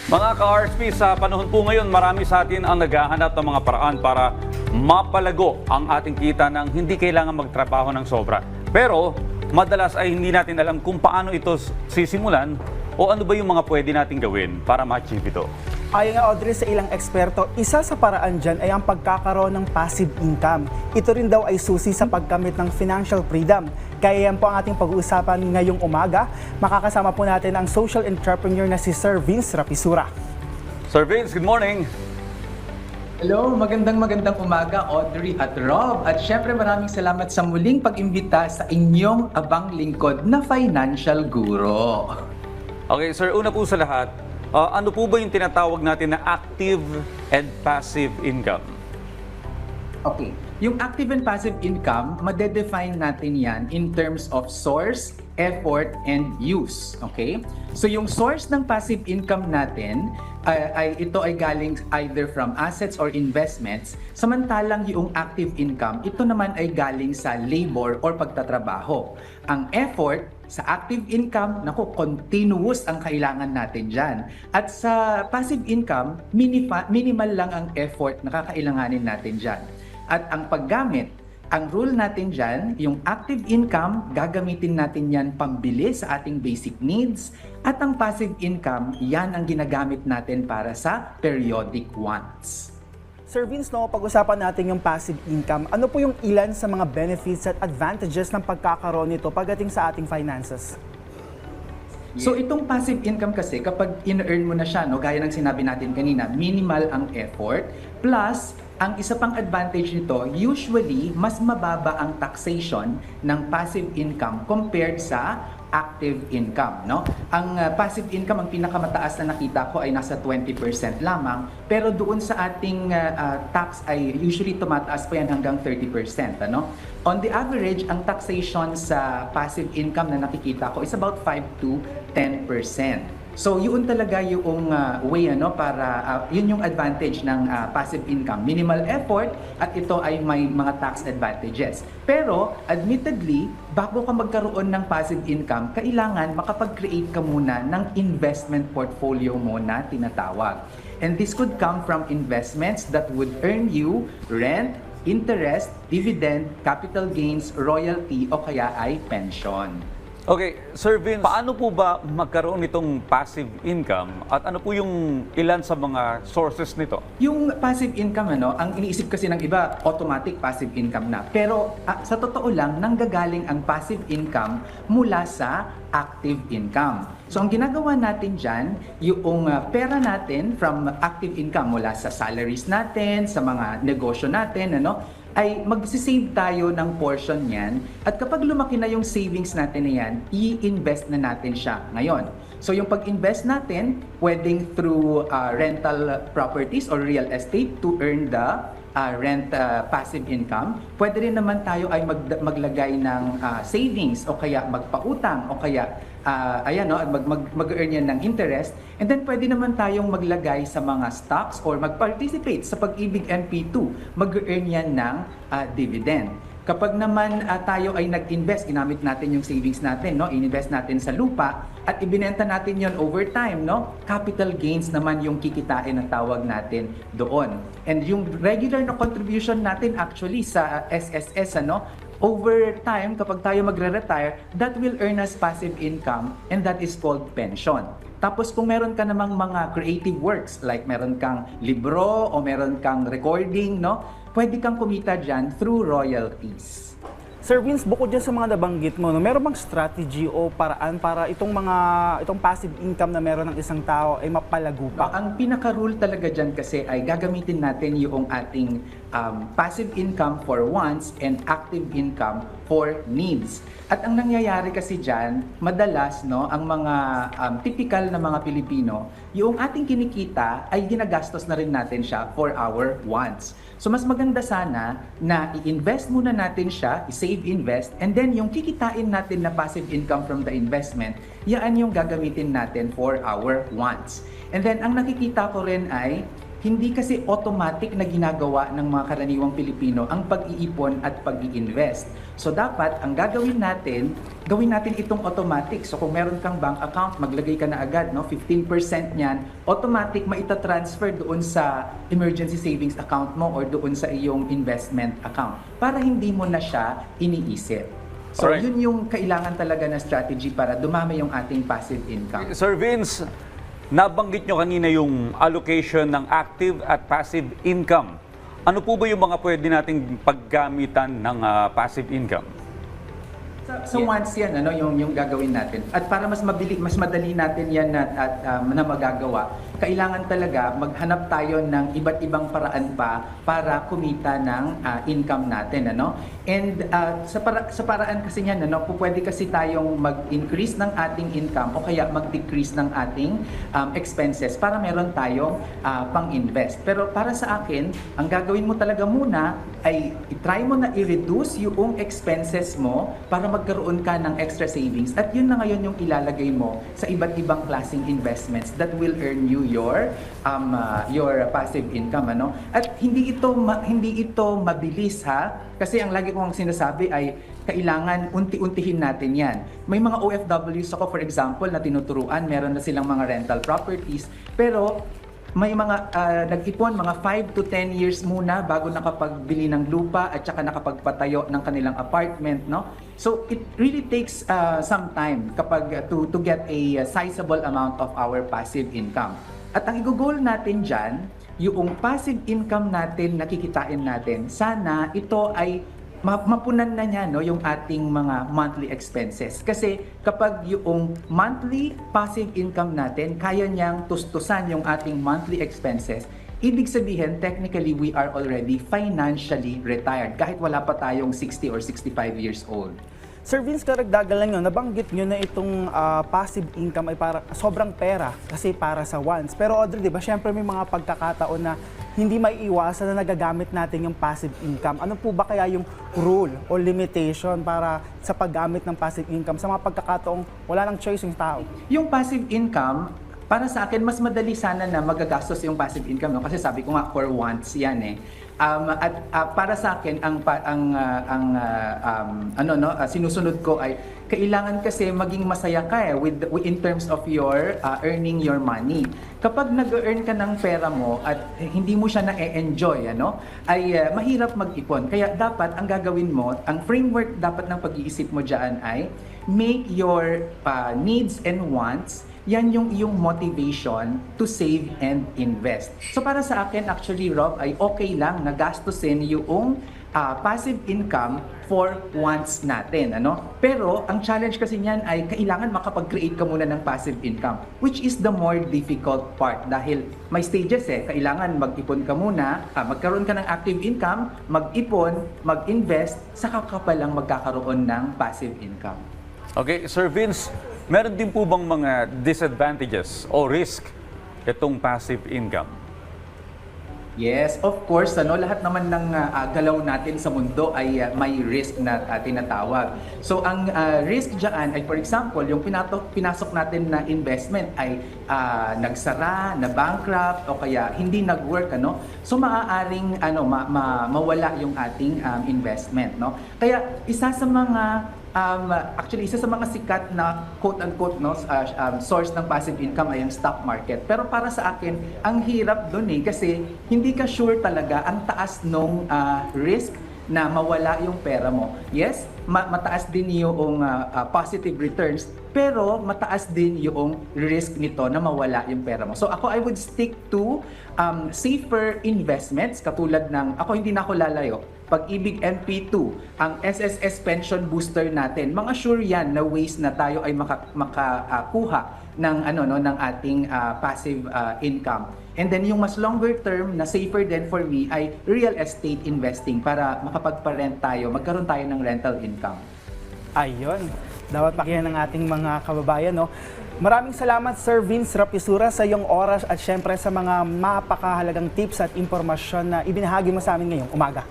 Mga ka-RSP, sa panahon po ngayon, marami sa atin ang naghahanap ng mga paraan para mapalago ang ating kita nang hindi kailangan magtrabaho ng sobra. Pero madalas ay hindi natin alam kung paano ito sisimulan o ano ba yung mga pwede nating gawin para ma-achieve ito. Ayon nga Audrey sa ilang eksperto, isa sa paraan dyan ay ang pagkakaroon ng passive income. Ito rin daw ay susi sa pagkamit ng financial freedom. Kaya yan po ang ating pag-uusapan ngayong umaga. Makakasama po natin ang social entrepreneur na si Sir Vince Rapisura. Sir Vince, good morning! Hello, magandang umaga Audrey at Rob. At syempre maraming salamat sa muling pag-imbita sa inyong abang lingkod na financial guro. Okay, sir, una po sa lahat, ano po ba yung tinatawag natin na active and passive income? Okay, yung active and passive income, madedefine natin yan in terms of source, effort, and use. Okay? So yung source ng passive income natin, ito ay galing either from assets or investments, samantalang yung active income, ito naman ay galing sa labor or pagtatrabaho. Ang effort sa active income, continuous ang kailangan natin dyan. At sa passive income, minimal lang ang effort na kakailanganin natin dyan. At ang paggamit, ang rule natin dyan, yung active income, gagamitin natin yan pambili sa ating basic needs. At ang passive income, yan ang ginagamit natin para sa periodic wants. Sir Vince, pag-usapan natin yung passive income. Ano po yung ilan sa mga benefits at advantages ng pagkakaroon nito pagdating sa ating finances? So itong passive income kasi kapag in-earn mo na siya, gaya ng sinabi natin kanina, minimal ang effort, plus ang isa pang advantage nito, usually mas mababa ang taxation ng passive income compared sa active income, no? Ang passive income, ang pinakamataas na nakita ko ay nasa 20% lamang, pero doon sa ating tax ay usually tumataas pa yan hanggang 30%, ano? On the average, ang taxation sa passive income na nakikita ko is about 5 to 10%. So yun talaga yung way para yun yung advantage ng passive income. Minimal effort at ito ay may mga tax advantages. Pero admittedly, bago ka magkaroon ng passive income, kailangan makapag-create ka muna ng investment portfolio mo na tinatawag. And this could come from investments that would earn you rent, interest, dividend, capital gains, royalty o kaya ay pension. Okay, Sir Vince, paano po ba magkaroon nitong passive income at ano po yung ilan sa mga sources nito? Yung passive income, ang iniisip kasi ng iba, automatic passive income na. Pero sa totoo lang, nanggagaling ang passive income mula sa active income. So ang ginagawa natin dyan, yung pera natin from active income mula sa salaries natin, sa mga negosyo natin, ay magsisave tayo ng portion niyan at kapag lumaki na yung savings natin na yan, i-invest na natin siya ngayon. So yung pag-invest natin, pwedeng through rental properties or real estate to earn the rent passive income. Pwede rin naman tayo ay maglagay ng savings o kaya magpautang o kaya mag-earn yan ng interest. And then pwede naman tayong maglagay sa mga stocks or mag-participate sa Pag-ibig MP2, mag-earn yan ng dividend. Kapag naman tayo ay nag-invest, ginamit natin yung savings natin, ininvest natin sa lupa at ibinenta natin yon over time, capital gains naman yung kikitain na tawag natin doon. And yung regular na contribution natin actually sa SSS, over time, kapag tayo magre-retire, that will earn us passive income and that is called pension. Tapos kung meron ka namang mga creative works, like meron kang libro o meron kang recording, pwede kang kumita dyan through royalties. Sir Vince, bukod dyan sa mga nabanggit mo, meron bang strategy o paraan para itong passive income na meron ng isang tao ay mapalago pa? Ang pinaka-rule talaga dyan kasi ay gagamitin natin yung ating passive income for wants and active income for needs. At ang nangyayari kasi dyan, madalas ang mga typical na mga Pilipino, yung ating kinikita ay ginagastos na rin natin siya for our wants. So mas maganda sana na i-invest muna natin siya, i-save, invest, and then yung kikitain natin na passive income from the investment, yan yung gagamitin natin for our wants. And then ang nakikita ko rin ay hindi kasi automatic na ginagawa ng mga karaniwang Pilipino ang pag-iipon at pag-i-invest. So dapat, ang gagawin natin itong automatic. So kung meron kang bank account, maglagay ka na agad, no? 15% niyan, automatic maita-transfer doon sa emergency savings account mo or doon sa iyong investment account para hindi mo na siya iniisip. So Alright. yun yung kailangan talaga na strategy para dumami yung ating passive income. Sir Vince, nabanggit nyo kanina yung allocation ng active at passive income. Ano po ba yung mga pwede nating paggamitan ng passive income? So once yan, yung gagawin natin. At para mas madali natin yan na magagawa, kailangan talaga maghanap tayo ng iba't ibang paraan pa para kumita ng income natin, And sa paraan kasi niyan, pwede kasi tayong mag-increase ng ating income o kaya mag-decrease ng ating expenses para meron tayong pang-invest. Pero para sa akin, ang gagawin mo talaga muna ay try mo na i-reduce yung expenses mo para magkaroon ka ng extra savings. At yun na ngayon yung ilalagay mo sa iba't ibang klaseng investments that will earn you your passive income, At hindi ito mabilis, ha, kasi ang lagi kong sinasabi ay kailangan unti-untihin natin yan. May mga OFWs ako, for example, na tinuturuan, meron na silang mga rental properties, pero may mga nag-ipon mga 5 to 10 years muna bago nakapagbili ng lupa at saka nakapagpatayo ng kanilang apartment, So it really takes some time kapag to get a sizable amount of our passive income. At ang i-goal natin dyan, yung passive income natin, nakikitain natin, sana ito ay mapunan na niya yung ating mga monthly expenses. Kasi kapag yung monthly passive income natin, kaya niyang tustusan yung ating monthly expenses, ibig sabihin, technically, we are already financially retired kahit wala pa tayong 60 or 65 years old. Sir Vince, karagdagan lang yun, nabanggit nyo na itong passive income ay para sobrang pera kasi para sa once. Pero Audrey, di ba, syempre may mga pagkakataon na hindi maiiwasan na nagagamit natin yung passive income. Ano po ba kaya yung rule o limitation para sa paggamit ng passive income sa mga pagkakataong wala nang choice yung tao? Yung passive income, para sa akin, mas madali sana na magagastos yung passive income, kasi sabi ko nga, for wants yan eh. Para sa akin, sinusunod ko ay kailangan kasi maging masaya ka in terms of your earning your money. Kapag nag-earn ka ng pera mo at hindi mo siya na-enjoy, ay mahirap mag-ipon. Kaya dapat ang gagawin mo, ang framework dapat ng pag-iisip mo diyan ay make your needs and wants. Yan yung iyong motivation to save and invest. So para sa akin, actually, Rob, ay okay lang na gastusin yung passive income for wants natin, Pero ang challenge kasi niyan ay kailangan makapag-create ka muna ng passive income, which is the more difficult part dahil may stages Kailangan mag-ipon ka muna, magkaroon ka ng active income, mag-ipon, mag-invest, saka ka palang magkakaroon ng passive income. Okay, Sir Vince, meron din po bang mga disadvantages o risk itong passive income? Yes, of course, lahat naman ng galaw natin sa mundo ay may risk na tinatawag. So ang risk diyan ay, for example, yung pinasok natin na investment ay nagsara, na bankrupt o kaya hindi nag-work, So maaaring mawala yung ating investment, Kaya isa sa mga isa sa mga sikat na quote-unquote source ng passive income ay ang stock market. Pero para sa akin, ang hirap doon kasi hindi ka sure talaga ang taas nung risk na mawala yung pera mo. Yes, mataas din yung positive returns, pero mataas din yung risk nito na mawala yung pera mo. So ako, I would stick to safer investments katulad ng, hindi na ako lalayo, Pag-ibig MP2, ang SSS Pension Booster natin, mga sure yan na ways na tayo ay makakuha ng ng ating passive income. And then yung mas longer term na safer din for me ay real estate investing para makapagpa-rent tayo, magkaroon tayo ng rental income. Ayun, dapat pakihan ng ating mga kababayan, Maraming salamat, Sir Vince Rapisura, sa iyong oras at syempre sa mga mapakahalagang tips at impormasyon na ibinahagi mo sa amin ngayong umaga.